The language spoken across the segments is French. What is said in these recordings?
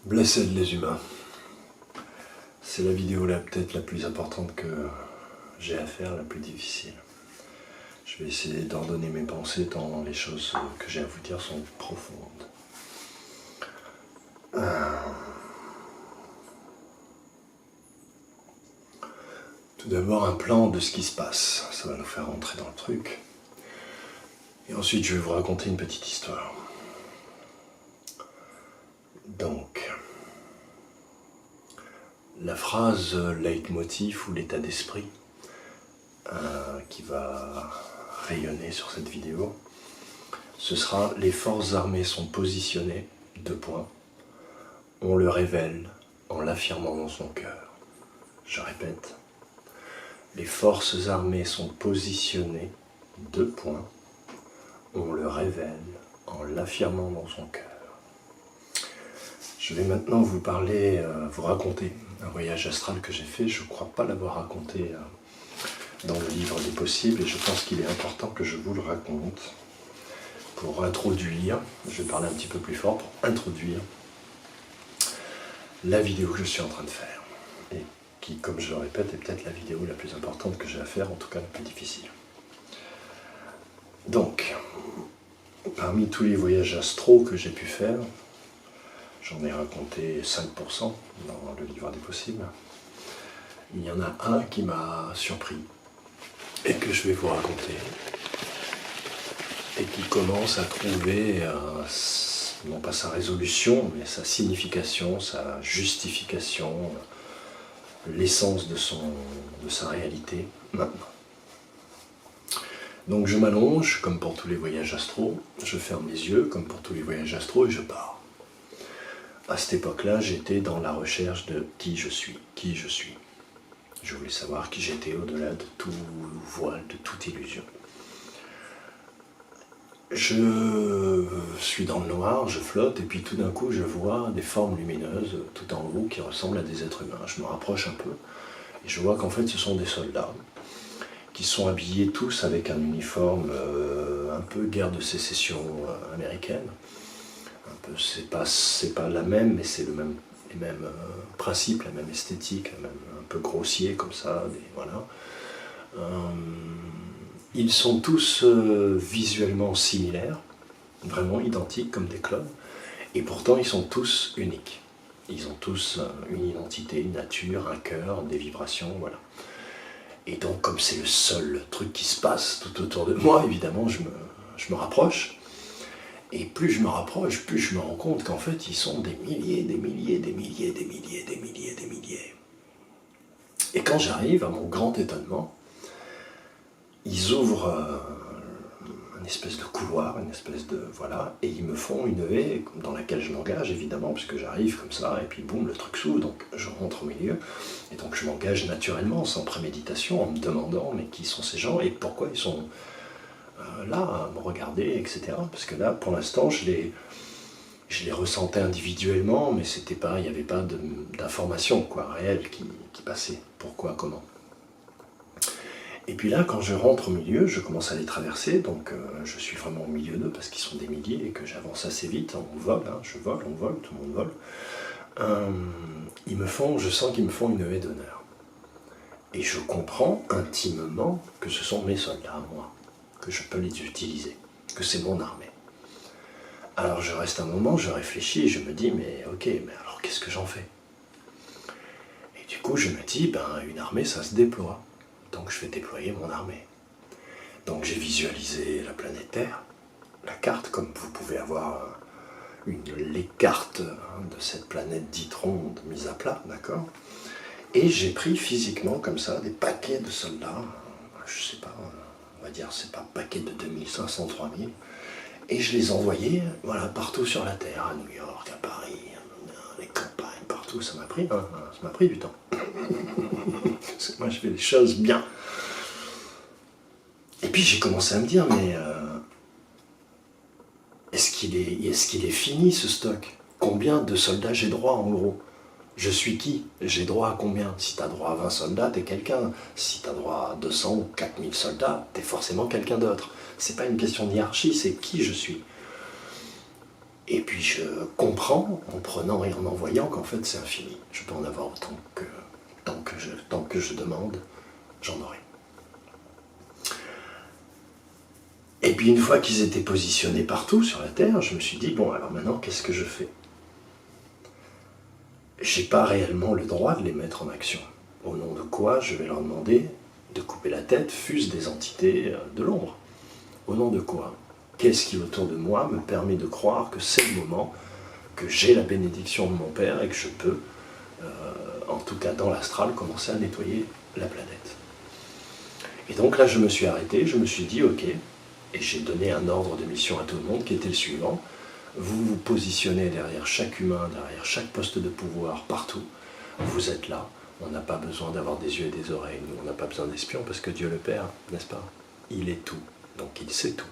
Blessed les humains. C'est la vidéo là peut-être la plus importante que j'ai à faire, la plus difficile. Je vais essayer d'ordonner mes pensées tant les choses que j'ai à vous dire sont profondes. Tout d'abord un plan de ce qui se passe, ça va nous faire rentrer dans le truc. Et ensuite je vais vous raconter une petite histoire. Donc, la phrase leitmotiv ou l'état d'esprit qui va rayonner sur cette vidéo, ce sera « Les forces armées sont positionnées, », on le révèle en l'affirmant dans son cœur. Je répète, les forces armées sont positionnées, on le révèle en l'affirmant dans son cœur. Je vais maintenant vous parler, vous raconter un voyage astral que j'ai fait. Je ne crois pas l'avoir raconté dans le livre des possibles et je pense qu'il est important que je vous le raconte pour introduire, je vais parler un petit peu plus fort, pour introduire la vidéo que je suis en train de faire et qui, comme je le répète, est peut-être la vidéo la plus importante que j'ai à faire, en tout cas la plus difficile. Donc, parmi tous les voyages astraux que j'ai pu faire, j'en ai raconté 5% dans le livre des possibles. Il y en a un qui m'a surpris et que je vais vous raconter et qui commence à trouver, non pas sa résolution, mais sa signification, sa justification, l'essence de sa réalité maintenant. Donc je m'allonge, comme pour tous les voyages astraux, je ferme les yeux, comme pour tous les voyages astraux, et je pars. À cette époque-là, j'étais dans la recherche de qui je suis. Je voulais savoir qui j'étais au-delà de tout voile, de toute illusion. Je suis dans le noir, je flotte, et puis tout d'un coup, je vois des formes lumineuses tout en haut qui ressemblent à des êtres humains. Je me rapproche un peu, et je vois qu'en fait, ce sont des soldats qui sont habillés tous avec un uniforme un peu guerre de sécession américaine. C'est pas la même, mais c'est les mêmes principes, la même esthétique, même un peu grossier comme ça, voilà. Ils sont tous visuellement similaires, vraiment identiques comme des clones, et pourtant ils sont tous uniques. Ils ont tous une identité, une nature, un cœur, des vibrations, voilà. Et donc comme c'est le seul truc qui se passe tout autour de moi, évidemment je me rapproche. Et plus je me rapproche, plus je me rends compte qu'en fait, ils sont des milliers. Et quand j'arrive, à mon grand étonnement, ils ouvrent une espèce de couloir, une espèce de... voilà, et ils me font une haie dans laquelle je m'engage, évidemment, puisque j'arrive comme ça, et puis boum, le truc s'ouvre, donc je rentre au milieu, et donc je m'engage naturellement, sans préméditation, en me demandant, mais qui sont ces gens, et pourquoi ils sont... là, à me regarder, etc. Parce que là, pour l'instant, je les ressentais individuellement, mais c'était pas, il n'y avait pas d'information réelle qui passait. Pourquoi, comment. Et puis là, quand je rentre au milieu, je commence à les traverser, donc je suis vraiment au milieu d'eux, parce qu'ils sont des milliers, et que j'avance assez vite, on vole, hein, je vole, on vole, tout le monde vole. Je sens qu'ils me font une haie d'honneur. Et je comprends intimement que ce sont mes soldats, moi. Que je peux les utiliser, que c'est mon armée. Alors je reste un moment, je réfléchis et je me dis, mais ok, mais alors qu'est-ce que j'en fais? Et du coup je me dis, une armée ça se déploie, donc je vais déployer mon armée. Donc j'ai visualisé la planète Terre, la carte, comme vous pouvez avoir les cartes de cette planète dite ronde mise à plat, d'accord? Et j'ai pris physiquement comme ça des paquets de soldats, je sais pas, on va dire, c'est pas un paquet de 2500, 3000, et je les envoyais, voilà, partout sur la Terre, à New York, à Paris, dans les campagnes, partout, ça m'a pris du temps. Parce que moi, je fais les choses bien. Et puis, j'ai commencé à me dire, mais est-ce qu'il est fini, ce stock? Combien de soldats j'ai droit, en gros? Je suis qui? J'ai droit à combien? Si tu as droit à 20 soldats, t'es quelqu'un. Si tu as droit à 200 ou 4000 soldats, t'es forcément quelqu'un d'autre. C'est pas une question de hiérarchie, c'est qui je suis. Et puis je comprends en prenant et en envoyant qu'en fait c'est infini. Je peux en avoir autant que tant que je demande, j'en aurai. Et puis une fois qu'ils étaient positionnés partout sur la Terre, je me suis dit, bon alors maintenant qu'est-ce que je fais? J'ai pas réellement le droit de les mettre en action. Au nom de quoi je vais leur demander de couper la tête, fût-ce des entités de l'ombre? Au nom de quoi? Qu'est-ce qui autour de moi me permet de croire que c'est le moment, que j'ai la bénédiction de mon père et que je peux, en tout cas dans l'astral, commencer à nettoyer la planète? Et donc là je me suis arrêté, je me suis dit ok, et j'ai donné un ordre de mission à tout le monde qui était le suivant. Vous vous positionnez derrière chaque humain, derrière chaque poste de pouvoir, partout. Vous êtes là. On n'a pas besoin d'avoir des yeux et des oreilles. Nous, on n'a pas besoin d'espions parce que Dieu le Père, n'est-ce pas? Il est tout. Donc il sait tout.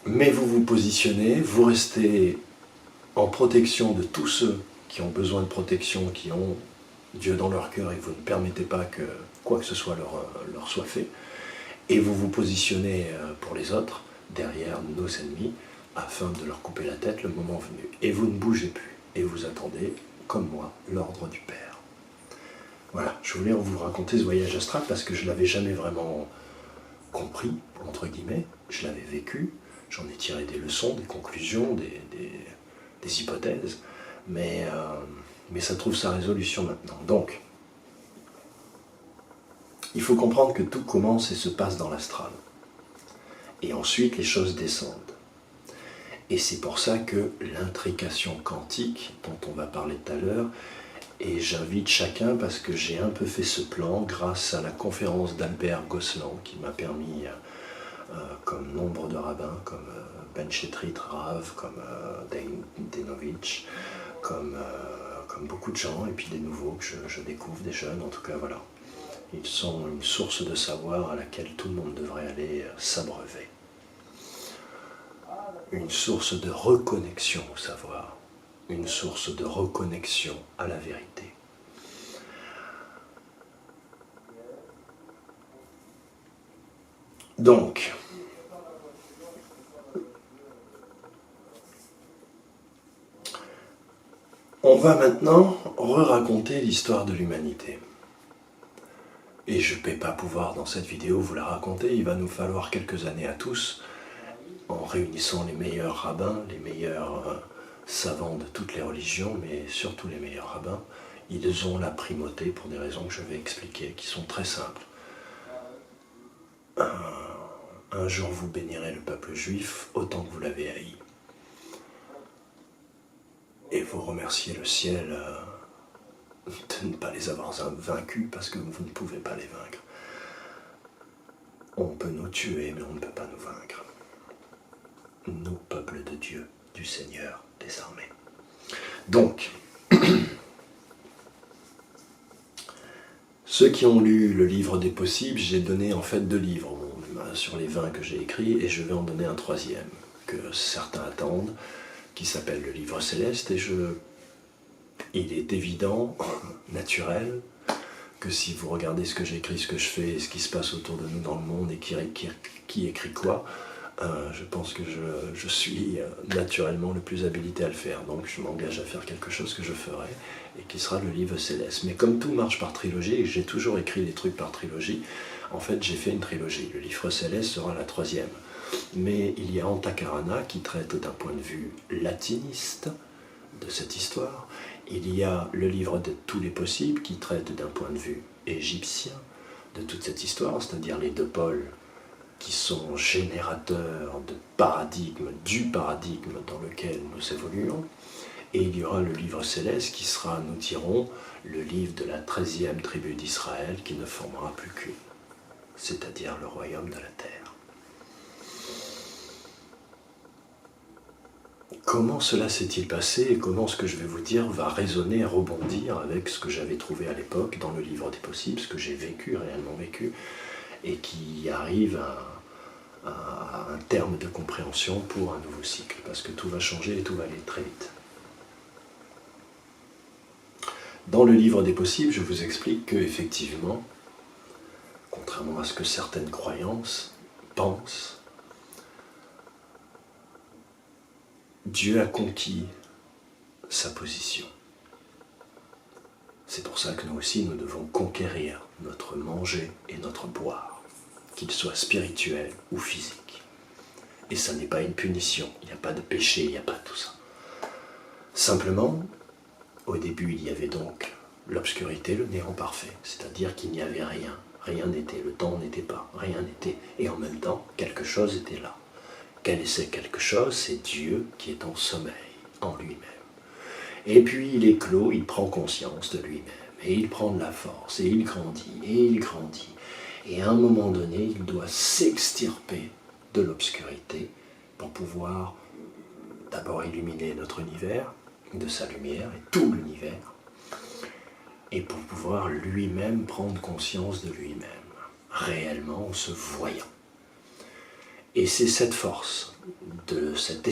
Mais vous vous positionnez, vous restez en protection de tous ceux qui ont besoin de protection, qui ont Dieu dans leur cœur et que vous ne permettez pas que quoi que ce soit leur soit fait. Et vous vous positionnez pour les autres, derrière nos ennemis, afin de leur couper la tête le moment venu. Et vous ne bougez plus. Et vous attendez, comme moi, l'ordre du Père. Voilà, je voulais vous raconter ce voyage astral parce que je ne l'avais jamais vraiment compris, entre guillemets. Je l'avais vécu, j'en ai tiré des leçons, des conclusions, des hypothèses. Mais ça trouve sa résolution maintenant. Donc, il faut comprendre que tout commence et se passe dans l'astral. Et ensuite, les choses descendent. Et c'est pour ça que l'intrication quantique, dont on va parler tout à l'heure, et j'invite chacun, parce que j'ai un peu fait ce plan grâce à la conférence d'Albert Gosselin, qui m'a permis, comme nombre de rabbins, comme Ben Chetrit Rav, comme Denovitch, comme beaucoup de gens, et puis des nouveaux que je découvre, des jeunes, en tout cas, voilà. Ils sont une source de savoir à laquelle tout le monde devrait aller s'abreuver. Une source de reconnexion au savoir, une source de reconnexion à la vérité. Donc, on va maintenant re-raconter l'histoire de l'humanité. Et je ne vais pas pouvoir dans cette vidéo vous la raconter, il va nous falloir quelques années à tous, en réunissant les meilleurs rabbins, les meilleurs savants de toutes les religions, mais surtout les meilleurs rabbins. Ils ont la primauté pour des raisons que je vais expliquer, qui sont très simples. Un jour vous bénirez le peuple juif autant que vous l'avez haï. Et vous remerciez le ciel de ne pas les avoir vaincus parce que vous ne pouvez pas les vaincre. On peut nous tuer, mais on ne peut pas nous vaincre. Nous, peuple de Dieu, du Seigneur des armées. Donc, ceux qui ont lu le livre des possibles, j'ai donné en fait 2 livres sur les 20 que j'ai écrits, et je vais en donner un 3e, que certains attendent, qui s'appelle le livre céleste, et il est évident, naturel, que si vous regardez ce que j'écris, ce que je fais, et ce qui se passe autour de nous dans le monde, et qui écrit quoi, je pense que je suis naturellement le plus habilité à le faire. Donc je m'engage à faire quelque chose que je ferai, et qui sera le livre céleste. Mais comme tout marche par trilogie, et j'ai toujours écrit des trucs par trilogie, en fait j'ai fait une trilogie. Le livre céleste sera la 3e. Mais il y a Antakarana qui traite d'un point de vue latiniste de cette histoire. Il y a le livre de tous les possibles qui traite d'un point de vue égyptien de toute cette histoire, c'est-à-dire les 2 pôles qui sont générateurs de paradigme, du paradigme dans lequel nous évoluons. Et il y aura le livre céleste qui sera, nous dirons, le livre de la 13e tribu d'Israël qui ne formera plus qu'une, c'est-à-dire le royaume de la terre. Comment cela s'est-il passé et comment ce que je vais vous dire va résonner, rebondir avec ce que j'avais trouvé à l'époque dans le livre des possibles, ce que j'ai vécu, réellement vécu, et qui arrive à un terme de compréhension pour un nouveau cycle, parce que tout va changer et tout va aller très vite. Dans le livre des possibles, je vous explique que, effectivement, contrairement à ce que certaines croyances pensent, Dieu a conquis sa position. C'est pour ça que nous aussi, nous devons conquérir notre manger et notre boire, qu'il soit spirituel ou physique. Et ça n'est pas une punition, il n'y a pas de péché, il n'y a pas tout ça. Simplement, au début, il y avait donc l'obscurité, le néant parfait, c'est-à-dire qu'il n'y avait rien, rien n'était, le temps n'était pas, rien n'était, et en même temps, quelque chose était là. Quel est ce quelque chose? C'est Dieu qui est en sommeil, en lui-même. Et puis il éclot, il prend conscience de lui-même, et il prend de la force, et il grandit, et il grandit. Et à un moment donné, il doit s'extirper de l'obscurité pour pouvoir d'abord illuminer notre univers de sa lumière, et tout l'univers, et pour pouvoir lui-même prendre conscience de lui-même, réellement en se voyant. Et c'est cette force, de cette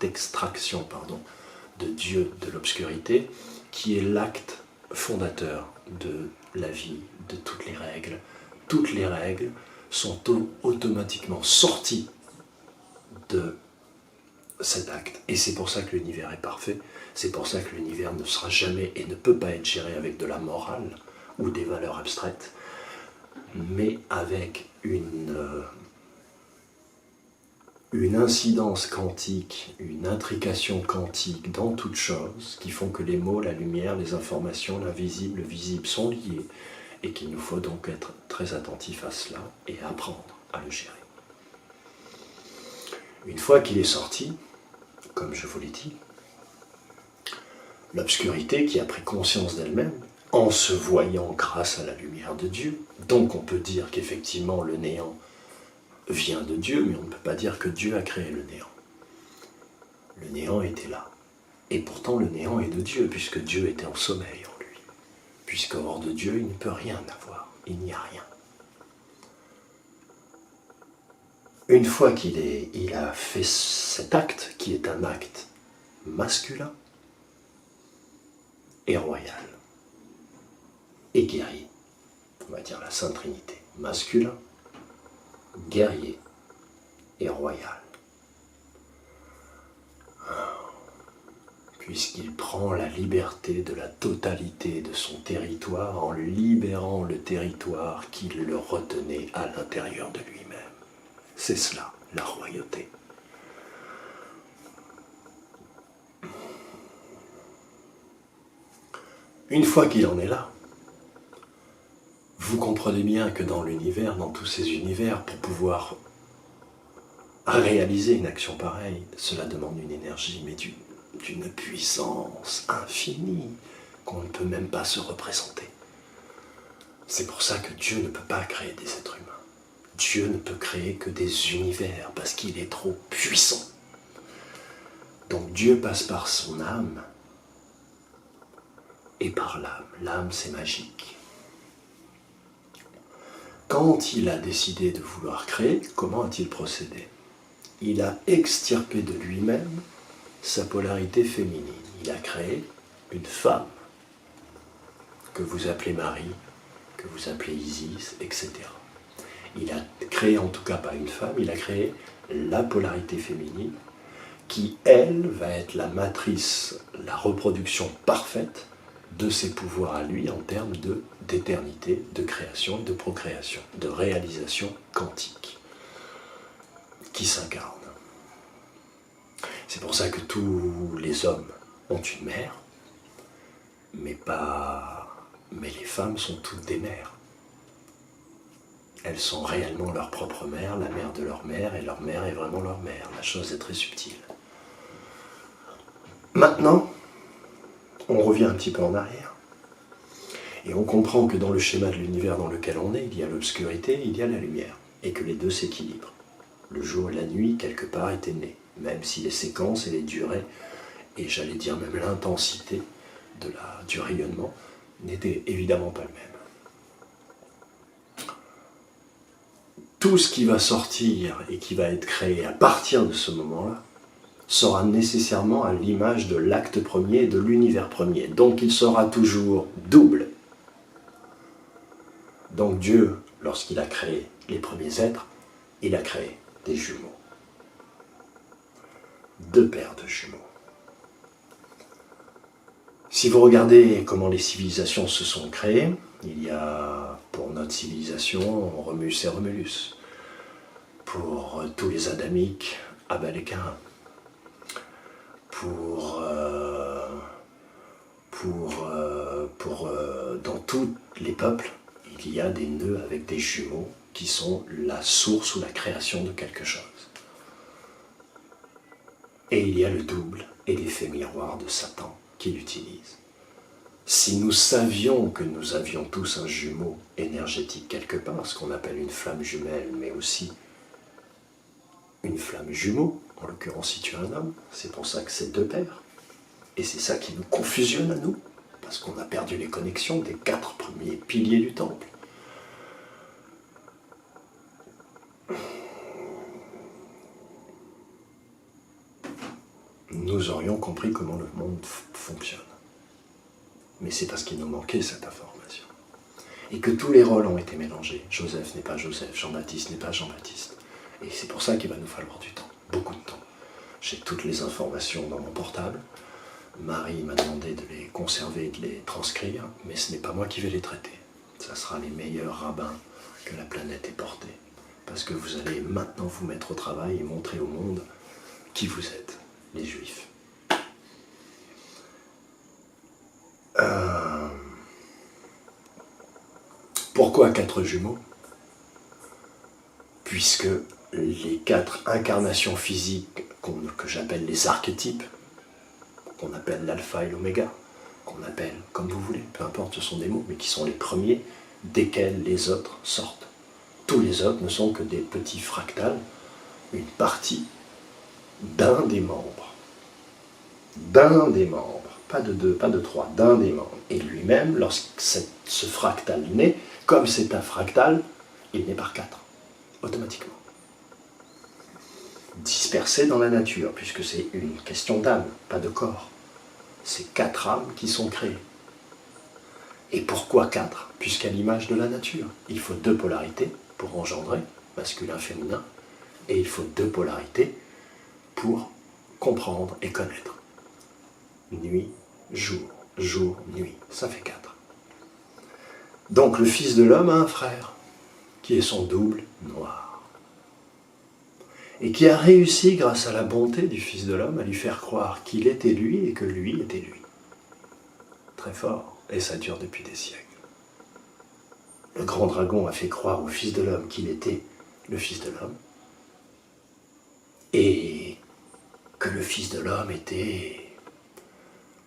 extraction de Dieu de l'obscurité, qui est l'acte fondateur de la vie, de toutes les règles. Toutes les règles sont automatiquement sorties de cet acte. Et c'est pour ça que l'univers est parfait. C'est pour ça que l'univers ne sera jamais et ne peut pas être géré avec de la morale ou des valeurs abstraites, mais avec une incidence quantique, une intrication quantique dans toutes choses qui font que les mots, la lumière, les informations, l'invisible, le visible sont liés et qu'il nous faut donc être très attentifs à cela et apprendre à le gérer. Une fois qu'il est sorti, comme je vous l'ai dit, l'obscurité qui a pris conscience d'elle-même en se voyant grâce à la lumière de Dieu, donc on peut dire qu'effectivement le néant vient de Dieu, mais on ne peut pas dire que Dieu a créé le néant. Le néant était là. Et pourtant le néant est de Dieu, puisque Dieu était en sommeil en lui. Puisque hors de Dieu, il ne peut rien avoir. Il n'y a rien. Une fois qu'il a fait cet acte, qui est un acte masculin et royal, et guerrier, on va dire la Sainte Trinité, masculin, guerrier et royal. Puisqu'il prend la liberté de la totalité de son territoire en libérant le territoire qui le retenait à l'intérieur de lui-même. C'est cela, la royauté. Une fois qu'il en est là, vous comprenez bien que dans l'univers, dans tous ces univers, pour pouvoir réaliser une action pareille, cela demande une énergie, mais d'une puissance infinie qu'on ne peut même pas se représenter. C'est pour ça que Dieu ne peut pas créer des êtres humains. Dieu ne peut créer que des univers parce qu'il est trop puissant. Donc Dieu passe par son âme et par l'âme. L'âme, c'est magique. Quand il a décidé de vouloir créer, comment a-t-il procédé? Il a extirpé de lui-même sa polarité féminine. Il a créé une femme, que vous appelez Marie, que vous appelez Isis, etc. Il a créé en tout cas pas une femme, il a créé la polarité féminine, qui, elle, va être la matrice, la reproduction parfaite de ses pouvoirs à lui en termes d'éternité, de création et de procréation, de réalisation quantique, qui s'incarne. C'est pour ça que tous les hommes ont une mère, mais les femmes sont toutes des mères. Elles sont réellement leur propre mère, la mère de leur mère, et leur mère est vraiment leur mère. La chose est très subtile. Maintenant, on revient un petit peu en arrière, et on comprend que dans le schéma de l'univers dans lequel on est, il y a l'obscurité, il y a la lumière, et que les deux s'équilibrent. Le jour et la nuit, quelque part, étaient nés, même si les séquences et les durées, et j'allais dire même l'intensité du rayonnement, n'étaient évidemment pas le même. Tout ce qui va sortir et qui va être créé à partir de ce moment-là sera nécessairement à l'image de l'acte premier et de l'univers premier. Donc il sera toujours double. Donc Dieu, lorsqu'il a créé les premiers êtres, il a créé des jumeaux. deux paires de jumeaux. Si vous regardez comment les civilisations se sont créées, il y a pour notre civilisation Romulus et Romulus, pour tous les adamiques, Abel et Caïn, dans tous les peuples, il y a des nœuds avec des jumeaux qui sont la source ou la création de quelque chose. Et il y a le double et l'effet miroir de Satan qui l'utilise. Si nous savions que nous avions tous un jumeau énergétique quelque part, ce qu'on appelle une flamme jumelle, mais aussi une flamme jumeau, en l'occurrence si tu es un homme, c'est pour ça que c'est deux paires. Et c'est ça qui nous confusionne à nous, parce qu'on a perdu les connexions des 4 premiers piliers du temple. Nous aurions compris comment le monde fonctionne. Mais c'est parce qu'il nous manquait cette information. Et que tous les rôles ont été mélangés. Joseph n'est pas Joseph, Jean-Baptiste n'est pas Jean-Baptiste. Et c'est pour ça qu'il va nous falloir du temps, beaucoup de temps. J'ai toutes les informations dans mon portable. Marie m'a demandé de les conserver et de les transcrire, mais ce n'est pas moi qui vais les traiter. Ça sera les meilleurs rabbins que la planète ait portés. Parce que vous allez maintenant vous mettre au travail et montrer au monde qui vous êtes, les Juifs. Pourquoi 4 jumeaux? Puisque les 4 incarnations physiques que j'appelle les archétypes, qu'on appelle l'alpha et l'oméga, qu'on appelle comme vous voulez, peu importe, ce sont des mots, mais qui sont les premiers desquels les autres sortent. Tous les autres ne sont que des petits fractales, une partie d'un des membres. D'un des membres. Pas de 2, pas de 3, d'un des membres. Et lui-même, lorsque ce fractal naît, comme c'est un fractal, il naît par 4, automatiquement. Dispersé dans la nature, puisque c'est une question d'âme, pas de corps. C'est 4 âmes qui sont créées. Et pourquoi 4? Puisqu'à l'image de la nature, il faut 2 polarités pour engendrer, masculin, féminin, et il faut 2 polarités pour comprendre et connaître. Nuit, jour, jour, nuit, ça fait 4. Donc le Fils de l'homme a un frère, qui est son double noir, et qui a réussi, grâce à la bonté du Fils de l'homme, à lui faire croire qu'il était lui et que lui était lui. Très fort, et ça dure depuis des siècles. Le grand dragon a fait croire au Fils de l'homme qu'il était le Fils de l'homme, et que le Fils de l'homme était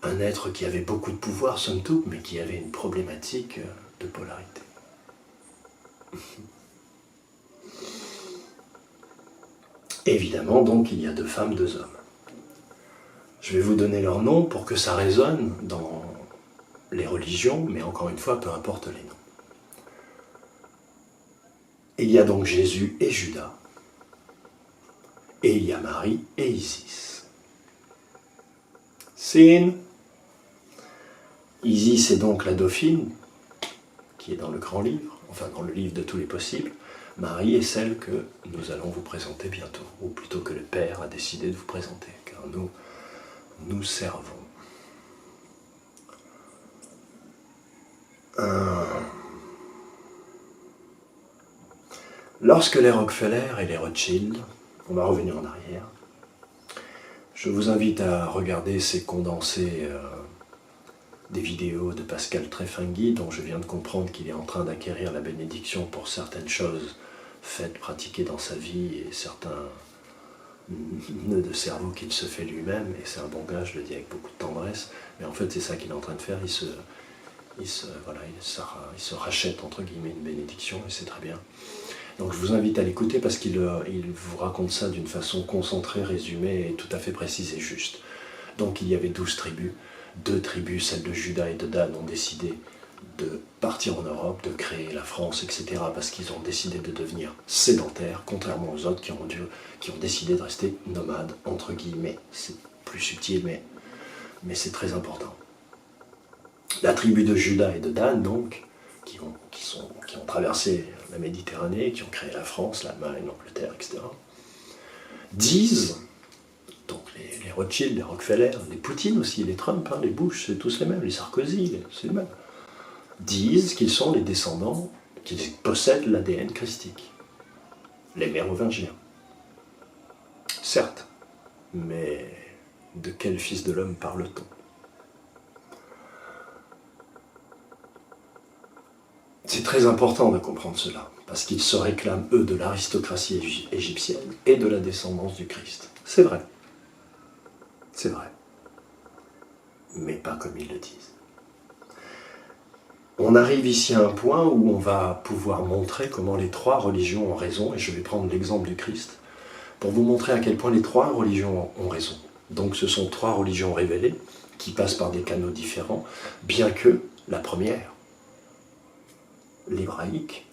un être qui avait beaucoup de pouvoir, somme toute, mais qui avait une problématique de polarité. Évidemment, donc, il y a 2 femmes, 2 hommes. Je vais vous donner leurs noms pour que ça résonne dans les religions, mais encore une fois, peu importe les noms. Il y a donc Jésus et Judas, et il y a Marie et Isis. Sin. Isis est donc la dauphine, qui est dans le grand livre, enfin dans le livre de tous les possibles. Marie est celle que nous allons vous présenter bientôt, ou plutôt que le Père a décidé de vous présenter, car nous servons. Lorsque les Rockefeller et les Rothschild, on va revenir en arrière, je vous invite à regarder ces condensés des vidéos de Pascal Trefangui, dont je viens de comprendre qu'il est en train d'acquérir la bénédiction pour certaines choses faites, pratiquées dans sa vie, et certains nœuds de cerveau qu'il se fait lui-même, et c'est un bon gars, je le dis avec beaucoup de tendresse, mais en fait c'est ça qu'il est en train de faire, il se rachète entre guillemets une bénédiction, et c'est très bien. Donc je vous invite à l'écouter parce qu'il vous raconte ça d'une façon concentrée, résumée et tout à fait précise et juste. Donc il y avait 12 tribus, 2 tribus, celles de Juda et de Dan, ont décidé de partir en Europe, de créer la France, etc. parce qu'ils ont décidé de devenir sédentaires, contrairement aux autres qui ont décidé de rester nomades, entre guillemets. C'est plus subtil, mais c'est très important. La tribu de Juda et de Dan, donc, qui ont traversé la Méditerranée, qui ont créé la France, l'Allemagne, l'Angleterre, etc., disent, donc les Rothschild, les Rockefeller, les Poutine aussi, les Trump, les Bush, c'est tous les mêmes, les Sarkozy, c'est les mêmes, disent qu'ils sont les descendants, qu'ils possèdent l'ADN christique, les Mérovingiens. Certes, mais de quel fils de l'homme parle-t-on? C'est très important de comprendre cela, parce qu'ils se réclament, eux, de l'aristocratie égyptienne et de la descendance du Christ. C'est vrai. C'est vrai. Mais pas comme ils le disent. On arrive ici à un point où on va pouvoir montrer comment les trois religions ont raison, et je vais prendre l'exemple du Christ, pour vous montrer à quel point les trois religions ont raison. Donc ce sont trois religions révélées, qui passent par des canaux différents, bien que la première, l'hébraïque,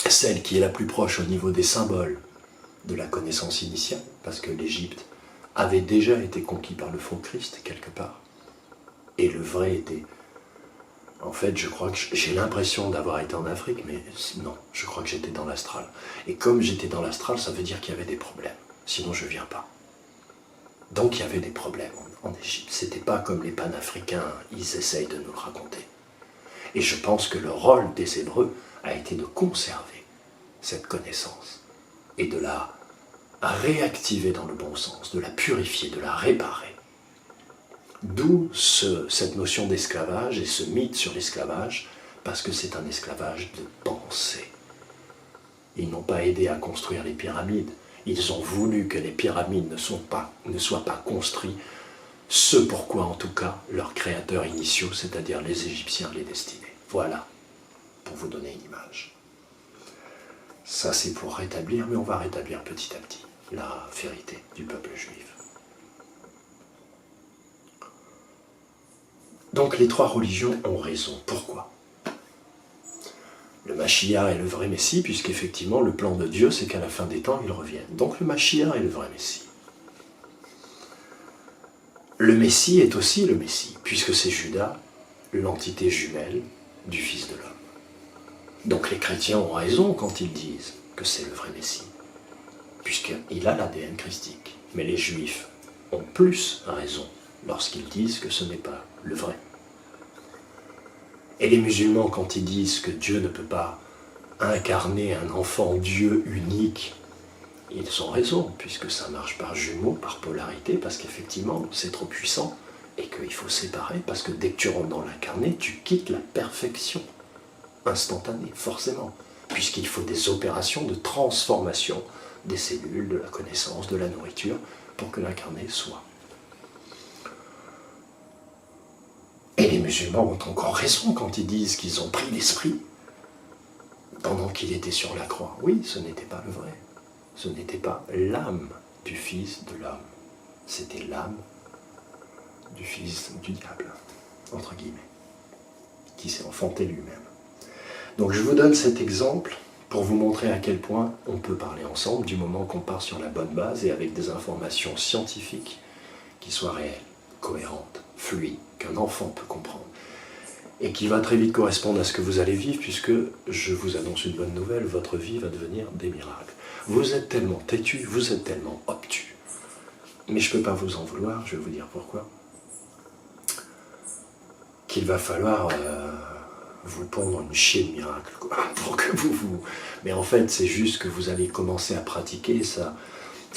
celle qui est la plus proche au niveau des symboles de la connaissance initiale, parce que l'Égypte avait déjà été conquis par le faux Christ quelque part, et le vrai était... En fait, je crois que j'ai l'impression d'avoir été en Afrique, mais non, je crois que j'étais dans l'astral. Et comme j'étais dans l'astral, ça veut dire qu'il y avait des problèmes, sinon je ne viens pas. Donc il y avait des problèmes en Égypte. C'était pas comme les panafricains, ils essayent de nous le raconter. Et je pense que le rôle des Hébreux a été de conserver cette connaissance et de la réactiver dans le bon sens, de la purifier, de la réparer. D'où cette notion d'esclavage et ce mythe sur l'esclavage, parce que c'est un esclavage de pensée. Ils n'ont pas aidé à construire les pyramides, ils ont voulu que les pyramides ne soient pas construites, ce pourquoi en tout cas leurs créateurs initiaux, c'est-à-dire les Égyptiens, les destinaient. Voilà, pour vous donner une image. Ça c'est pour rétablir, mais on va rétablir petit à petit la vérité du peuple juif. Donc les trois religions ont raison. Pourquoi? Le Mashiach est le vrai Messie, puisqu'effectivement le plan de Dieu, c'est qu'à la fin des temps, il revienne. Donc le Mashiach est le vrai Messie. Le Messie est aussi le Messie, puisque c'est Judas, l'entité jumelle du Fils de l'homme. Donc les chrétiens ont raison quand ils disent que c'est le vrai Messie, puisqu'il a l'ADN christique. Mais les Juifs ont plus raison lorsqu'ils disent que ce n'est pas le vrai. Et les musulmans, quand ils disent que Dieu ne peut pas incarner un enfant Dieu unique, ils ont raison, puisque ça marche par jumeaux, par polarité, parce qu'effectivement, c'est trop puissant, et qu'il faut séparer, parce que dès que tu rentres dans l'incarné, tu quittes la perfection instantanée, forcément, puisqu'il faut des opérations de transformation des cellules, de la connaissance, de la nourriture, pour que l'incarné soit. Et les musulmans ont encore raison quand ils disent qu'ils ont pris l'esprit pendant qu'il était sur la croix. Oui, ce n'était pas le vrai. Ce n'était pas l'âme du Fils de l'homme. C'était l'âme du Fils du diable, entre guillemets, qui s'est enfanté lui-même. Donc je vous donne cet exemple pour vous montrer à quel point on peut parler ensemble du moment qu'on part sur la bonne base et avec des informations scientifiques qui soient réelles, cohérentes, fluides, qu'un enfant peut comprendre. Et qui va très vite correspondre à ce que vous allez vivre, puisque je vous annonce une bonne nouvelle, votre vie va devenir des miracles. Vous êtes tellement têtu, vous êtes tellement obtus. Mais je ne peux pas vous en vouloir, je vais vous dire pourquoi. Qu'il va falloir vous pondre une chier de miracle, quoi, pour que vous... Mais en fait, c'est juste que vous allez commencer à pratiquer, ça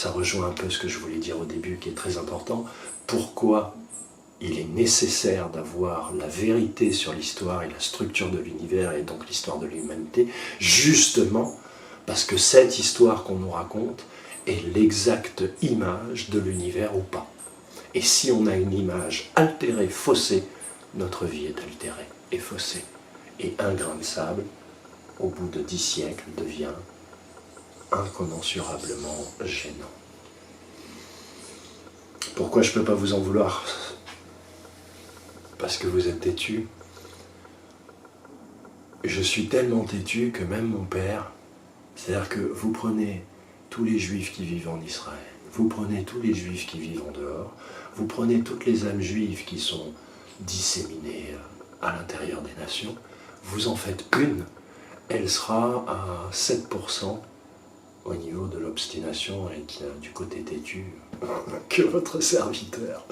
rejoint un peu ce que je voulais dire au début, qui est très important. Pourquoi il est nécessaire d'avoir la vérité sur l'histoire et la structure de l'univers, et donc l'histoire de l'humanité, justement parce que cette histoire qu'on nous raconte est l'exacte image de l'univers ou pas. Et si on a une image altérée, faussée, notre vie est altérée et faussée. Et un grain de sable, au bout de 10 siècles, devient incommensurablement gênant. Pourquoi je ne peux pas vous en vouloir? Parce que vous êtes têtu. Je suis tellement têtu que même mon père, c'est-à-dire que vous prenez tous les juifs qui vivent en Israël, vous prenez tous les juifs qui vivent en dehors, vous prenez toutes les âmes juives qui sont disséminées à l'intérieur des nations, vous en faites une, elle sera à 7% au niveau de l'obstination et du côté têtu que votre serviteur.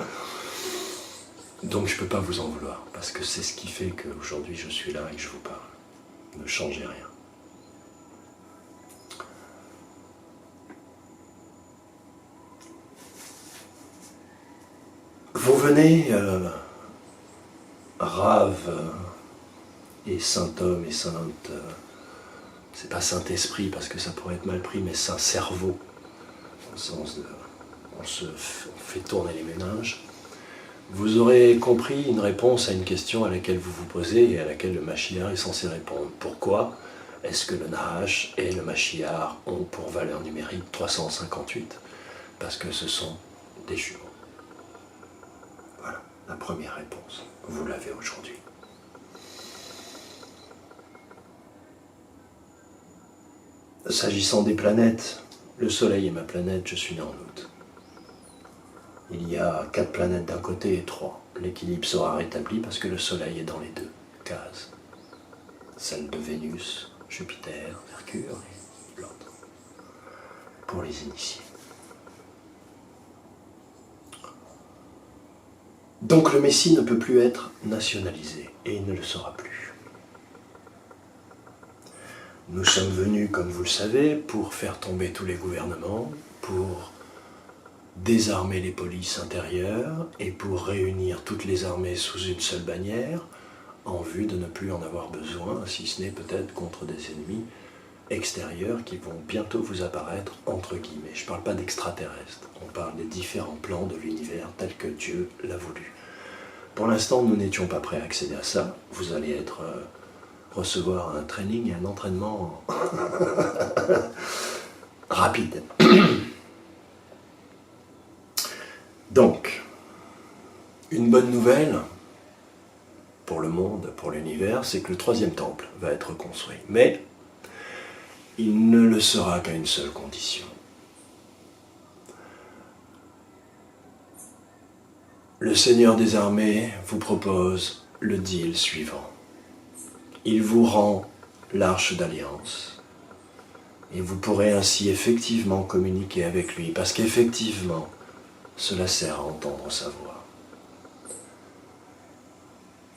Donc je ne peux pas vous en vouloir, parce que c'est ce qui fait qu'aujourd'hui je suis là et que je vous parle. Ne changez rien. Vous venez, Rave et Saint-Homme et Sainte, c'est pas Saint-Esprit parce que ça pourrait être mal pris, mais Saint-Cerveau, au sens de, on fait tourner les méninges. Vous aurez compris une réponse à une question à laquelle vous vous posez et à laquelle le Mashiach est censé répondre. Pourquoi est-ce que le Nahash et le Mashiach ont pour valeur numérique 358? Parce que ce sont des jumeaux. Voilà, la première réponse. Vous l'avez aujourd'hui. S'agissant des planètes, le Soleil est ma planète, je suis né en août. Il y a 4 planètes d'un côté et 3. L'équilibre sera rétabli parce que le Soleil est dans les 2 cases. Celle de Vénus, Jupiter, Mercure et l'autre. Pour les initiés. Donc le Messie ne peut plus être nationalisé et il ne le sera plus. Nous sommes venus, comme vous le savez, pour faire tomber tous les gouvernements, pour désarmer les polices intérieures et pour réunir toutes les armées sous une seule bannière en vue de ne plus en avoir besoin, si ce n'est peut-être contre des ennemis extérieurs qui vont bientôt vous apparaître entre guillemets. Je ne parle pas d'extraterrestres, on parle des différents plans de l'univers tels que Dieu l'a voulu. Pour l'instant, nous n'étions pas prêts à accéder à ça. Vous allez recevoir un training et un entraînement rapide. Donc, une bonne nouvelle pour le monde, pour l'univers, c'est que le 3e temple va être construit. Mais il ne le sera qu'à une seule condition. Le Seigneur des armées vous propose le deal suivant. Il vous rend l'arche d'alliance et vous pourrez ainsi effectivement communiquer avec lui, parce qu'effectivement, cela sert à entendre sa voix.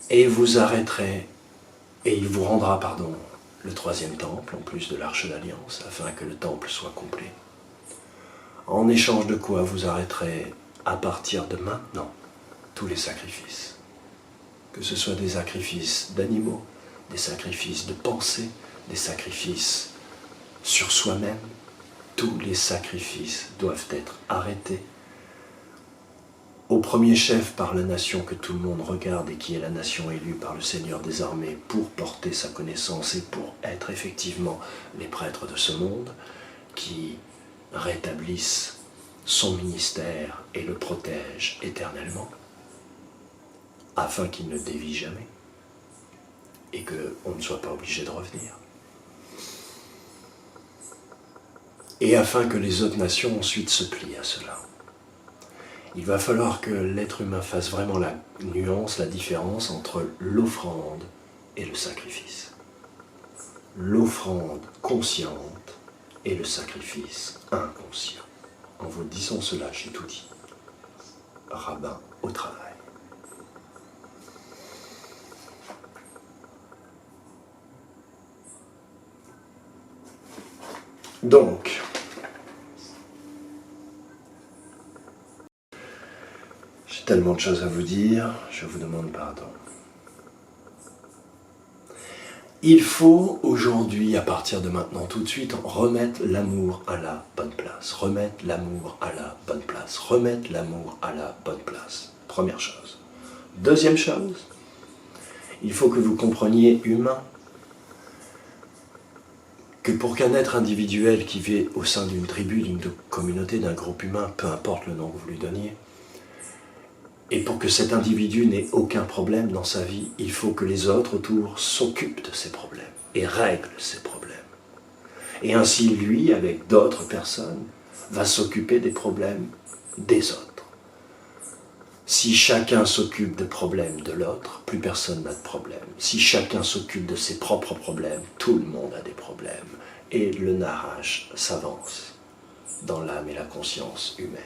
Et vous arrêterez, et il vous rendra, le 3e temple, en plus de l'arche d'alliance, afin que le temple soit complet. En échange de quoi vous arrêterez, à partir de maintenant, tous les sacrifices. Que ce soit des sacrifices d'animaux, des sacrifices de pensée, des sacrifices sur soi-même, tous les sacrifices doivent être arrêtés. Au premier chef par la nation que tout le monde regarde et qui est la nation élue par le Seigneur des armées pour porter sa connaissance et pour être effectivement les prêtres de ce monde qui rétablissent son ministère et le protègent éternellement afin qu'il ne dévie jamais et qu'on ne soit pas obligé de revenir. Et afin que les autres nations ensuite se plient à cela. Il va falloir que l'être humain fasse vraiment la nuance, la différence entre l'offrande et le sacrifice. L'offrande consciente et le sacrifice inconscient. En vous disant cela, j'ai tout dit. Rabbin au travail. Donc, j'ai tellement de choses à vous dire, je vous demande pardon. Il faut aujourd'hui, à partir de maintenant, tout de suite, remettre l'amour à la bonne place. Remettre l'amour à la bonne place. Remettre l'amour à la bonne place. Première chose. Deuxième chose, il faut que vous compreniez, humain, que pour qu'un être individuel qui vit au sein d'une tribu, d'une communauté, d'un groupe humain, peu importe le nom que vous lui donniez, et pour que cet individu n'ait aucun problème dans sa vie, il faut que les autres autour s'occupent de ses problèmes et règlent ses problèmes. Et ainsi, lui, avec d'autres personnes, va s'occuper des problèmes des autres. Si chacun s'occupe des problèmes de l'autre, plus personne n'a de problème. Si chacun s'occupe de ses propres problèmes, tout le monde a des problèmes. et le Nahash s'avance dans l'âme et la conscience humaine.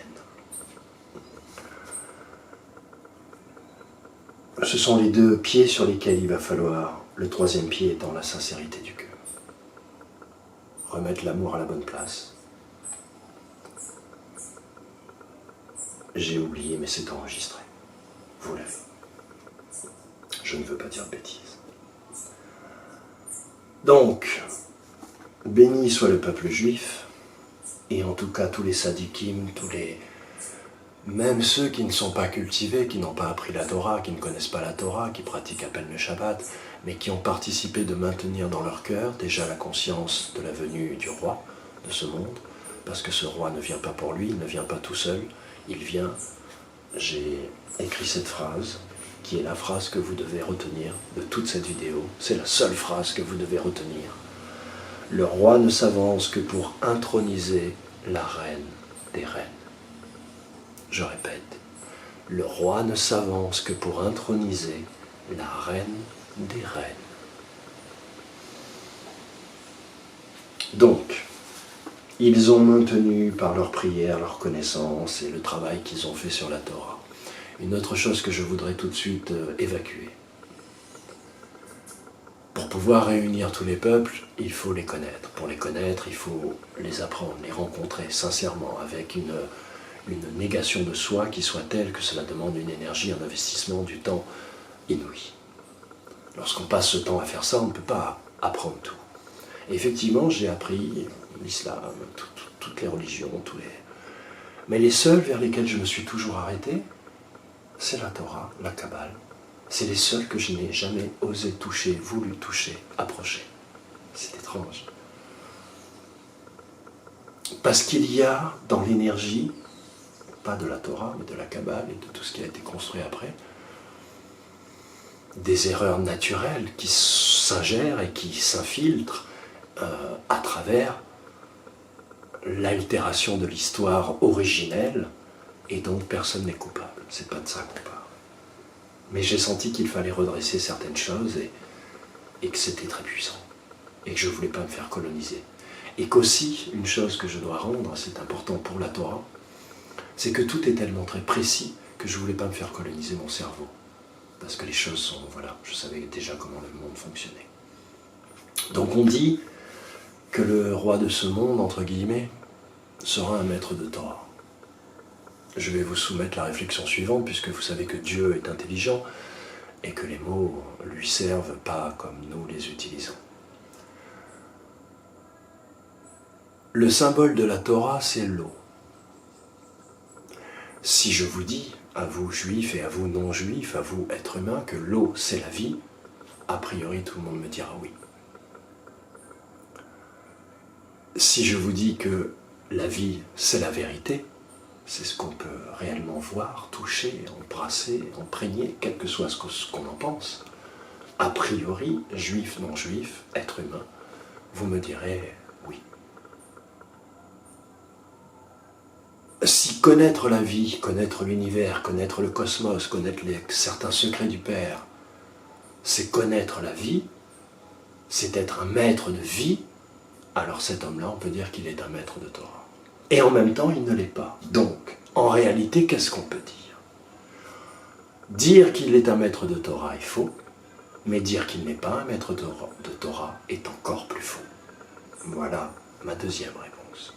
Ce sont les deux pieds sur lesquels il va falloir, le troisième pied étant la sincérité du cœur. Remettre l'amour à la bonne place. J'ai oublié, mais c'est enregistré. Vous l'avez. Je ne veux pas dire de bêtises. Donc, béni soit le peuple juif, et en tout cas tous les sadikim, même ceux qui ne sont pas cultivés, qui n'ont pas appris la Torah, qui ne connaissent pas la Torah, qui pratiquent à peine le Shabbat, mais qui ont participé de maintenir dans leur cœur déjà la conscience de la venue du roi de ce monde, parce que ce roi ne vient pas pour lui, il ne vient pas tout seul, il vient, j'ai écrit cette phrase, qui est la phrase que vous devez retenir de toute cette vidéo, c'est la seule phrase que vous devez retenir. Le roi ne s'avance que pour introniser la reine des reines. Je répète, le roi ne s'avance que pour introniser la reine des reines. Donc, ils ont maintenu par leur prière, leur connaissance et le travail qu'ils ont fait sur la Torah. Une autre chose que je voudrais tout de suite évacuer. Pour pouvoir réunir tous les peuples, il faut les connaître. Pour les connaître, il faut les apprendre, les rencontrer sincèrement, avec une négation de soi qui soit telle que cela demande une énergie, un investissement, du temps inouï. Lorsqu'on passe ce temps à faire ça, on ne peut pas apprendre tout. Et effectivement, j'ai appris l'islam, toutes les religions, mais les seuls vers lesquels je me suis toujours arrêté, c'est la Torah, la Kabbale. C'est les seuls que je n'ai jamais osé toucher, voulu toucher, approcher. C'est étrange. Parce qu'il y a dans l'énergie, pas de la Torah, mais de la Kabbale et de tout ce qui a été construit après, des erreurs naturelles qui s'ingèrent et qui s'infiltrent à travers l'altération de l'histoire originelle, et donc personne n'est coupable. C'est pas de ça qu'on parle. Mais j'ai senti qu'il fallait redresser certaines choses et que c'était très puissant. Et que je ne voulais pas me faire coloniser. Et qu'aussi, une chose que je dois rendre, c'est important pour la Torah, c'est que tout est tellement très précis que je ne voulais pas me faire coloniser mon cerveau. Parce que les choses sont, voilà, je savais déjà comment le monde fonctionnait. Donc on dit que le roi de ce monde, entre guillemets, sera un maître de Torah. Je vais vous soumettre la réflexion suivante, puisque vous savez que Dieu est intelligent et que les mots lui servent pas comme nous les utilisons. Le symbole de la Torah, c'est l'eau. Si je vous dis, à vous juifs et à vous non-juifs, à vous êtres humains, que l'eau c'est la vie, a priori tout le monde me dira oui. Si je vous dis que la vie c'est la vérité, c'est ce qu'on peut réellement voir, toucher, embrasser, imprégner, quel que soit ce qu'on en pense, a priori, juif, non-juif, être humain, vous me direz oui. Si connaître la vie, connaître l'univers, connaître le cosmos, connaître certains secrets du Père, c'est connaître la vie, c'est être un maître de vie, alors cet homme-là, on peut dire qu'il est un maître de Torah. Et en même temps, il ne l'est pas. Donc, en réalité, qu'est-ce qu'on peut dire? Dire qu'il est un maître de Torah est faux, mais dire qu'il n'est pas un maître de Torah est encore plus faux. Voilà ma deuxième réponse.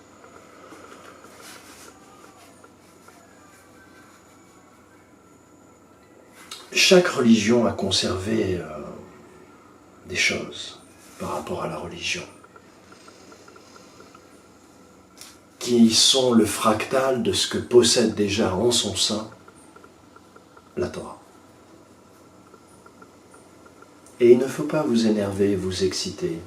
Chaque religion a conservé des choses par rapport à la religion, qui sont le fractal de ce que possède déjà en son sein la Torah. Et il ne faut pas vous énerver, vous exciter,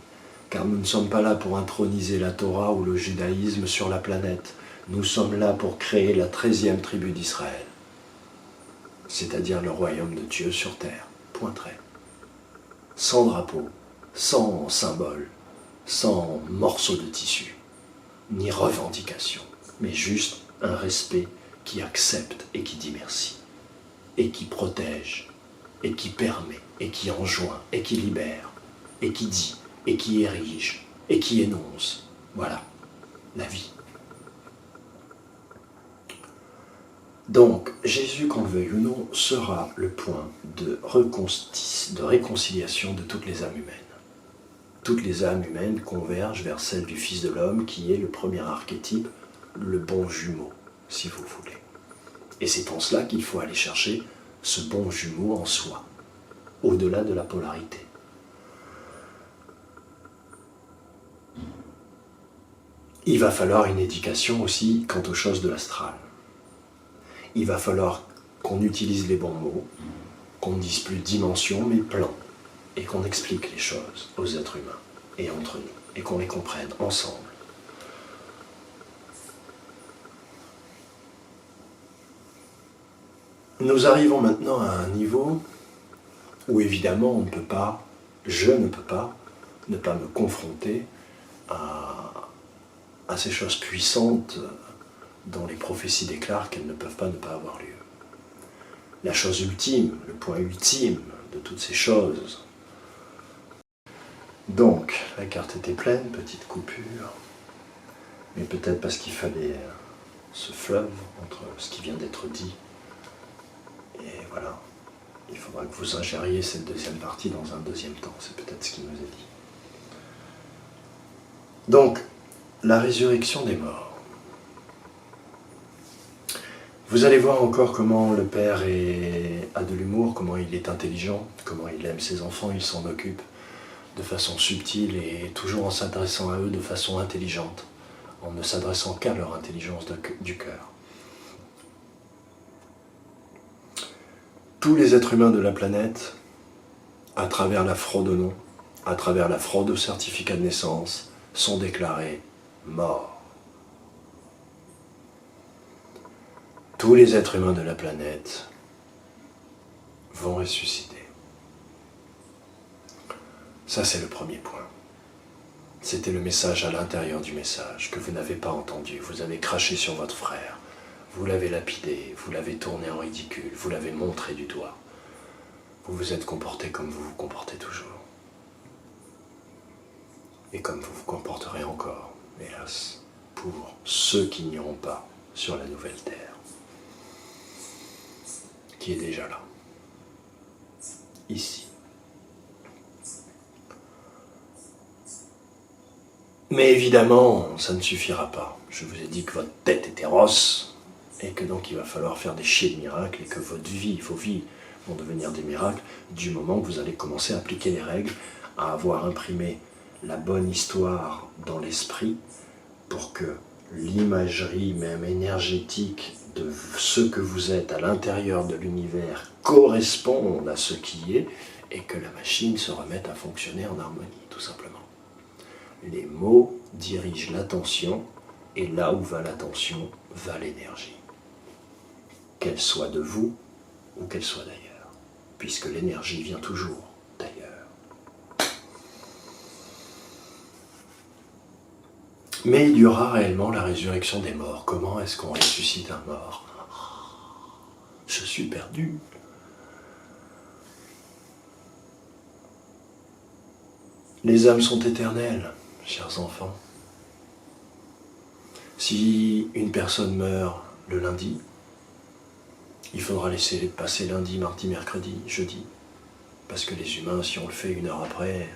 car nous ne sommes pas là pour introniser la Torah ou le judaïsme sur la planète. Nous sommes là pour créer la 13e tribu d'Israël, c'est-à-dire le royaume de Dieu sur terre, point trait. Sans drapeau, sans symbole, sans morceau de tissu, ni revendication, mais juste un respect qui accepte et qui dit merci, et qui protège, et qui permet, et qui enjoint, et qui libère, et qui dit, et qui érige, et qui énonce, voilà, la vie. Donc, Jésus, qu'on le veuille ou non, sera le point de réconciliation de toutes les âmes humaines. Toutes les âmes humaines convergent vers celle du Fils de l'homme, qui est le premier archétype, le bon jumeau, si vous voulez. Et c'est en cela qu'il faut aller chercher ce bon jumeau en soi, au-delà de la polarité. Il va falloir une éducation aussi quant aux choses de l'astral. Il va falloir qu'on utilise les bons mots, qu'on ne dise plus dimension, mais plan, et qu'on explique les choses aux êtres humains et entre nous, et qu'on les comprenne ensemble. Nous arrivons maintenant à un niveau où évidemment on ne peut pas, je ne peux pas, ne pas me confronter à ces choses puissantes dont les prophéties déclarent qu'elles ne peuvent pas ne pas avoir lieu. La chose ultime, le point ultime de toutes ces choses. Donc, la carte était pleine, petite coupure, mais peut-être parce qu'il fallait ce fleuve entre ce qui vient d'être dit. Et voilà, il faudra que vous ingériez cette deuxième partie dans un deuxième temps, c'est peut-être ce qu'il nous a dit. Donc, la résurrection des morts. Vous allez voir encore comment le Père a de l'humour, comment il est intelligent, comment il aime ses enfants, il s'en occupe de façon subtile et toujours en s'adressant à eux de façon intelligente, en ne s'adressant qu'à leur intelligence du cœur. Tous les êtres humains de la planète, à travers la fraude au nom, à travers la fraude au certificat de naissance, sont déclarés morts. Tous les êtres humains de la planète vont ressusciter. Ça, c'est le premier point. C'était le message à l'intérieur du message que vous n'avez pas entendu. Vous avez craché sur votre frère, vous l'avez lapidé, vous l'avez tourné en ridicule, vous l'avez montré du doigt. Vous vous êtes comporté comme vous vous comportez toujours. Et comme vous vous comporterez encore, hélas, pour ceux qui n'iront pas sur la nouvelle terre, qui est déjà là, ici. Mais évidemment, ça ne suffira pas. Je vous ai dit que votre tête était rosse, et que donc il va falloir faire des chiers de miracles, et que votre vie, vos vies vont devenir des miracles, du moment que vous allez commencer à appliquer les règles, à avoir imprimé la bonne histoire dans l'esprit, pour que l'imagerie même énergétique de ce que vous êtes à l'intérieur de l'univers corresponde à ce qui est, et que la machine se remette à fonctionner en harmonie, tout simplement. Les mots dirigent l'attention, et là où va l'attention, va l'énergie. Qu'elle soit de vous, ou qu'elle soit d'ailleurs, puisque l'énergie vient toujours d'ailleurs. Mais il y aura réellement la résurrection des morts. Comment est-ce qu'on ressuscite un mort? Je suis perdu. Les âmes sont éternelles, chers enfants. Si une personne meurt le lundi, il faudra laisser passer lundi, mardi, mercredi, jeudi. Parce que les humains, si on le fait une heure après,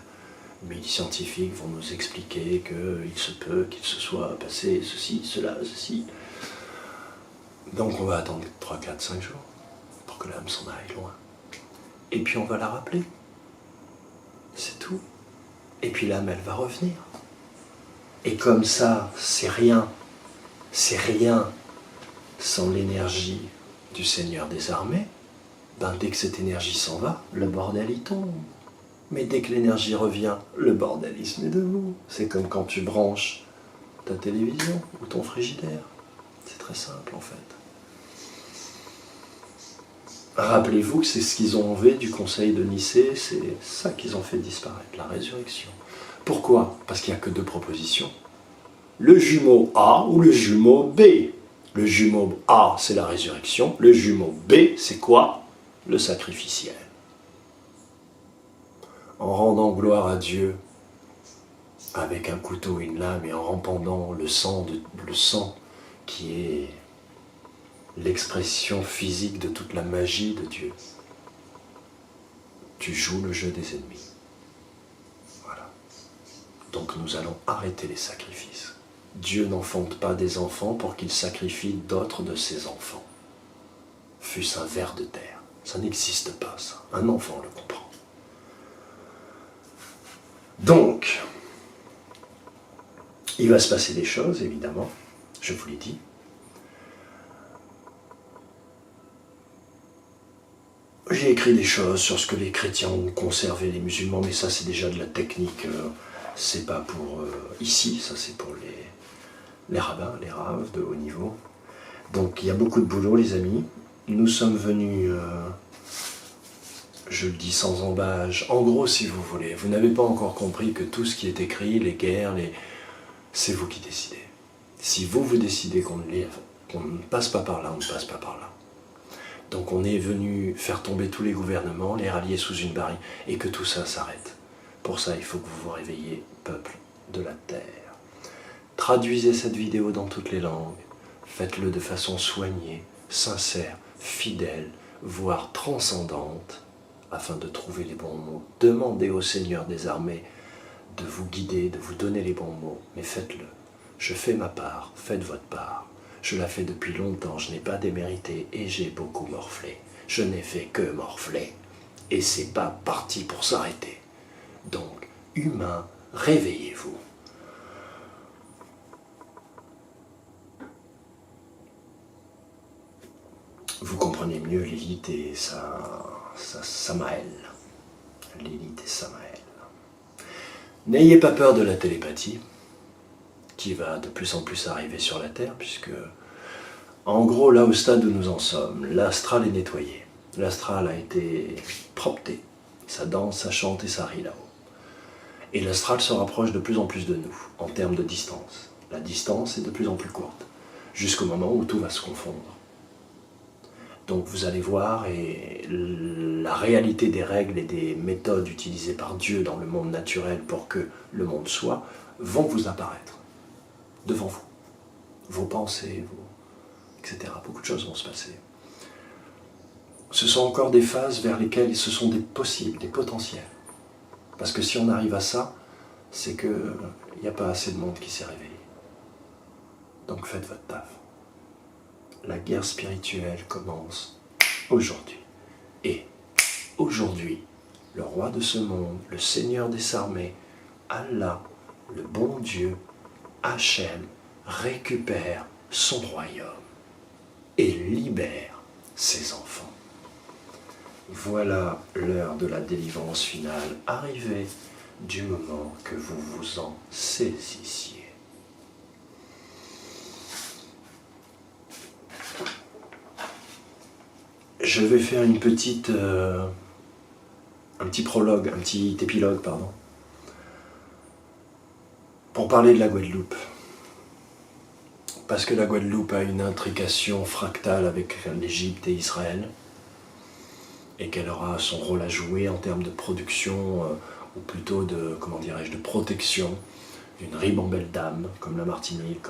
les scientifiques vont nous expliquer qu'il se peut qu'il se soit passé ceci, cela, ceci. Donc on va attendre 3, 4, 5 jours pour que l'âme s'en aille loin. Et puis on va la rappeler. C'est tout. Et puis l'âme, elle va revenir. Et comme ça, c'est rien sans l'énergie du Seigneur des armées. Ben, dès que cette énergie s'en va, le bordel y tombe. Mais dès que l'énergie revient, le bordélisme est debout. C'est comme quand tu branches ta télévision ou ton frigidaire. C'est très simple en fait. Rappelez-vous que c'est ce qu'ils ont enlevé du conseil de Nicée, c'est ça qu'ils ont fait disparaître, la résurrection. Pourquoi? Parce qu'il n'y a que deux propositions. Le jumeau A ou le jumeau B. Le jumeau A, c'est la résurrection. Le jumeau B, c'est quoi? Le sacrificiel. En rendant gloire à Dieu avec un couteau et une lame et en répandant le sang qui est l'expression physique de toute la magie de Dieu. Tu joues le jeu des ennemis. Voilà. Donc nous allons arrêter les sacrifices. Dieu n'enfante pas des enfants pour qu'il sacrifie d'autres de ses enfants. Fût-ce un ver de terre. Ça n'existe pas, ça. Un enfant le comprend. Donc, il va se passer des choses, évidemment, je vous l'ai dit. J'ai écrit des choses sur ce que les chrétiens ont conservé, les musulmans, mais ça c'est déjà de la technique, c'est pas pour ici, ça c'est pour les rabbins, les raves de haut niveau. Donc il y a beaucoup de boulot les amis. Nous sommes venus, je le dis sans embâche, en gros si vous voulez, vous n'avez pas encore compris que tout ce qui est écrit, les guerres, c'est vous qui décidez. Si vous décidez qu'on ne passe pas par là, on ne passe pas par là. Donc on est venu faire tomber tous les gouvernements, les rallier sous une barrière, et que tout ça s'arrête. Pour ça, il faut que vous vous réveillez, peuple de la terre. Traduisez cette vidéo dans toutes les langues. Faites-le de façon soignée, sincère, fidèle, voire transcendante, afin de trouver les bons mots. Demandez au Seigneur des armées de vous guider, de vous donner les bons mots, mais faites-le. Je fais ma part, faites votre part. Je la fais depuis longtemps, je n'ai pas démérité et j'ai beaucoup morflé. Je n'ai fait que morfler. Et c'est pas parti pour s'arrêter. Donc, humains, réveillez-vous. Vous comprenez mieux Lilith et Samaël. Lilith et Samaël. N'ayez pas peur de la télépathie, qui va de plus en plus arriver sur la Terre, puisque, en gros, là au stade où nous en sommes, l'astral est nettoyé. L'astral a été propreté. Ça danse, ça chante et ça rit là-haut. Et l'astral se rapproche de plus en plus de nous, en termes de distance. La distance est de plus en plus courte, jusqu'au moment où tout va se confondre. Donc vous allez voir, et la réalité des règles et des méthodes utilisées par Dieu dans le monde naturel pour que le monde soit, vont vous apparaître devant vous. Vos pensées, etc. Beaucoup de choses vont se passer. Ce sont encore des phases vers lesquelles ce sont des possibles, des potentiels. Parce que si on arrive à ça, c'est qu'il n'y a pas assez de monde qui s'est réveillé. Donc faites votre taf. La guerre spirituelle commence aujourd'hui. Et aujourd'hui, le roi de ce monde, le Seigneur des armées, Allah, le bon Dieu, Hachem, récupère son royaume et libère ses enfants. Voilà l'heure de la délivrance finale arrivée du moment que vous vous en saisissiez. Je vais faire un petit prologue, un petit épilogue, pardon, pour parler de la Guadeloupe. Parce que la Guadeloupe a une intrication fractale avec l'Égypte et Israël, et qu'elle aura son rôle à jouer en termes de production, ou plutôt de, de protection d'une ribambelle d'âmes, comme la Martinique,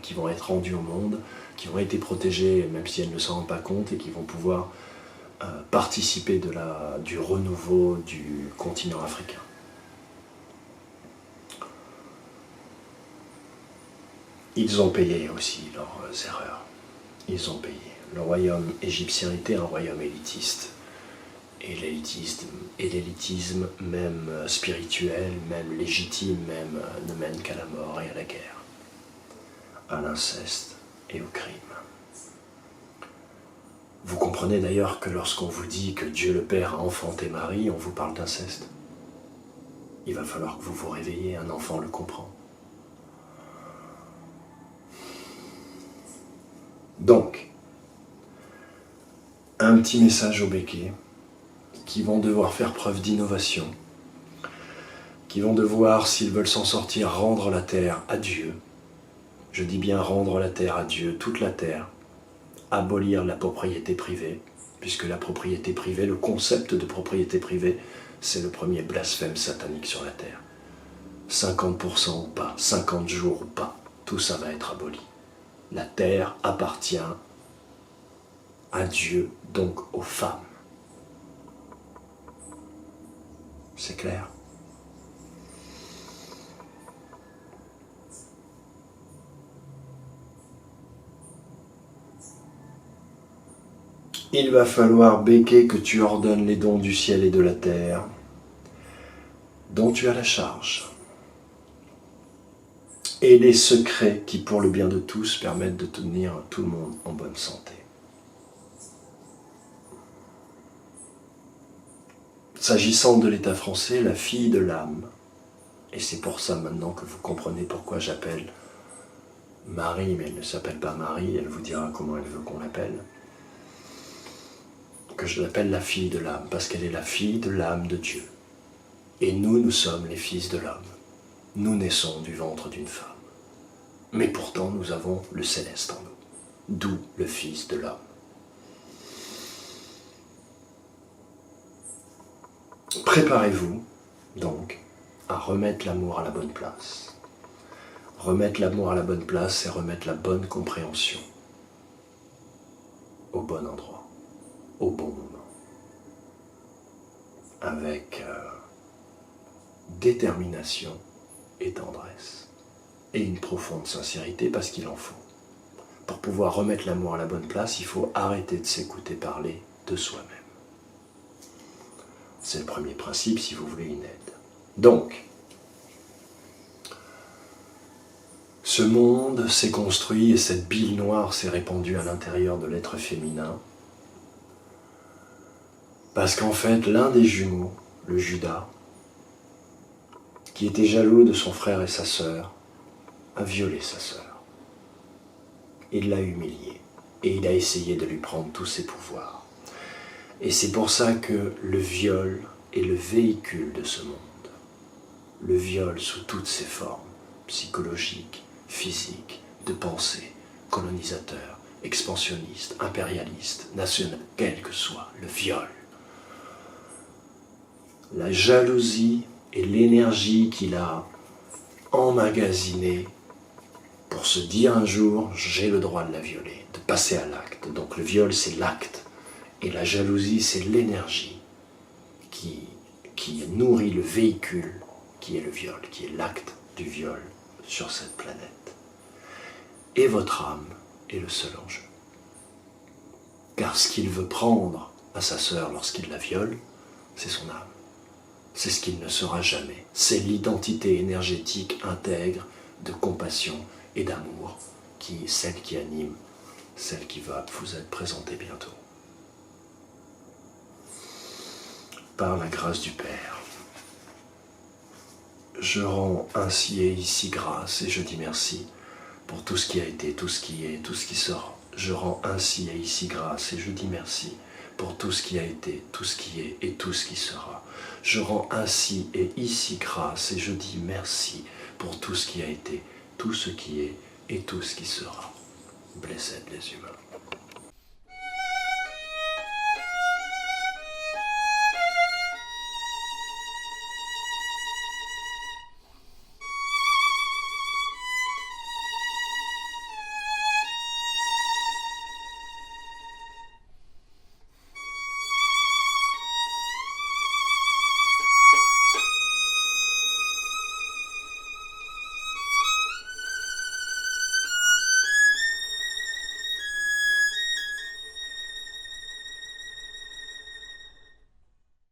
qui vont être rendues au monde, qui vont être protégées, même si elles ne s'en rendent pas compte, et qui vont pouvoir participer du renouveau du continent africain. Ils ont payé aussi leurs erreurs. Ils ont payé. Le royaume égyptien était un royaume élitiste. Et l'élitisme, même spirituel, même légitime, même, ne mène qu'à la mort et à la guerre, à l'inceste et au crime. Vous comprenez d'ailleurs que lorsqu'on vous dit que Dieu le Père a enfanté Marie, on vous parle d'inceste. Il va falloir que vous vous réveilliez, un enfant le comprend. Donc, un petit message aux béquets qui vont devoir faire preuve d'innovation, qui vont devoir, s'ils veulent s'en sortir, rendre la terre à Dieu. Je dis bien rendre la terre à Dieu, toute la terre, abolir la propriété privée, puisque la propriété privée, le concept de propriété privée, c'est le premier blasphème satanique sur la terre. 50% ou pas, 50 jours ou pas, tout ça va être aboli. La terre appartient à Dieu, donc aux femmes. C'est clair ? Il va falloir, Béké, que tu ordonnes les dons du ciel et de la terre, dont tu as la charge, et les secrets qui, pour le bien de tous, permettent de tenir tout le monde en bonne santé. S'agissant de l'État français, la fille de l'âme, et c'est pour ça maintenant que vous comprenez pourquoi j'appelle Marie, mais elle ne s'appelle pas Marie, elle vous dira comment elle veut qu'on l'appelle, que je l'appelle la fille de l'âme, parce qu'elle est la fille de l'âme de Dieu. Et nous sommes les fils de l'homme. Nous naissons du ventre d'une femme. Mais pourtant, nous avons le céleste en nous, d'où le fils de l'homme. Préparez-vous, donc, à remettre l'amour à la bonne place. Remettre l'amour à la bonne place, c'est remettre la bonne compréhension au bon endroit, au bon moment, avec détermination et tendresse, et une profonde sincérité, parce qu'il en faut. Pour pouvoir remettre l'amour à la bonne place, il faut arrêter de s'écouter parler de soi-même. C'est le premier principe si vous voulez une aide. Donc, ce monde s'est construit et cette bile noire s'est répandue à l'intérieur de l'être féminin parce qu'en fait, l'un des jumeaux, le Judas, qui était jaloux de son frère et sa sœur, a violé sa sœur. Il l'a humiliée et il a essayé de lui prendre tous ses pouvoirs. Et c'est pour ça que le viol est le véhicule de ce monde. Le viol sous toutes ses formes, psychologiques, physiques, de pensée, colonisateur, expansionniste, impérialiste, national, quel que soit le viol. La jalousie et l'énergie qu'il a emmagasinée pour se dire un jour, j'ai le droit de la violer, de passer à l'acte. Donc le viol, c'est l'acte. Et la jalousie, c'est l'énergie qui nourrit le véhicule qui est le viol, qui est l'acte du viol sur cette planète. Et votre âme est le seul enjeu. Car ce qu'il veut prendre à sa sœur lorsqu'il la viole, c'est son âme. C'est ce qu'il ne sera jamais. C'est l'identité énergétique intègre de compassion et d'amour qui est celle qui anime, celle qui va vous être présentée bientôt. Par la grâce du Père, je rends ainsi et ici grâce et je dis merci pour tout ce qui a été, tout ce qui est, tout ce qui sera. Je rends ainsi et ici grâce et je dis merci pour tout ce qui a été, tout ce qui est et tout ce qui sera. Je rends ainsi et ici grâce et je dis merci pour tout ce qui a été, tout ce qui est et tout ce qui sera. Blessed les humains.